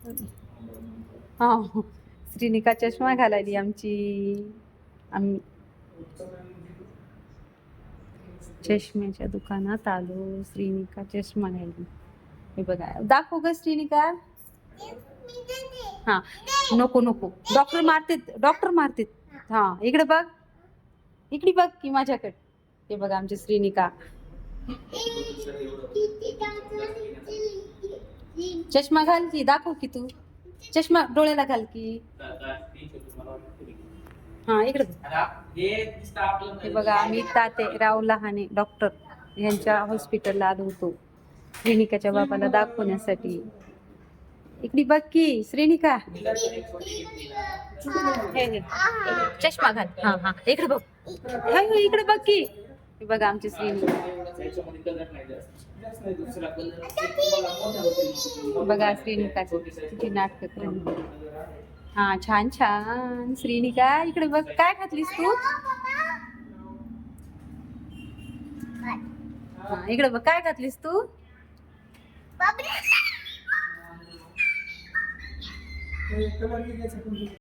हा, श्रीनिका चष्मा घालायली आमची. आम्ही चष्म्याच्या दुकानात आलो. श्रीनिका चष्मा घ्यायली. हे बघा, दाखव ग श्रीनिका. हा, नको नको, डॉक्टर मारतेत, डॉक्टर मारतेत. हा, इकडे बघ, इकडे बघ की माझ्याकडे. हे बघा आमची श्रीनिका. चष्मा घाल की, दाखव की तू. चष्मा डोळ्याला घाल की. हा, इकडे हे बघा, आम्ही ताते राव लहाने डॉक्टर यांच्या हॉस्पिटलला आलो होतो श्रीनिकाच्या बाबाला दाखवण्यासाठी. इकडे बघ की श्रीनिका. चष्मा घाल. हा हा, इकडे बघ. इकडे बघ की. हे बघा आमची श्रीनिका. बघा श्रीनिका किती नाटक. हा, छान छान श्रीनिका. इकडे बघ, काय घातलीस तू. हा, इकडे बघ, काय घातलीस तू.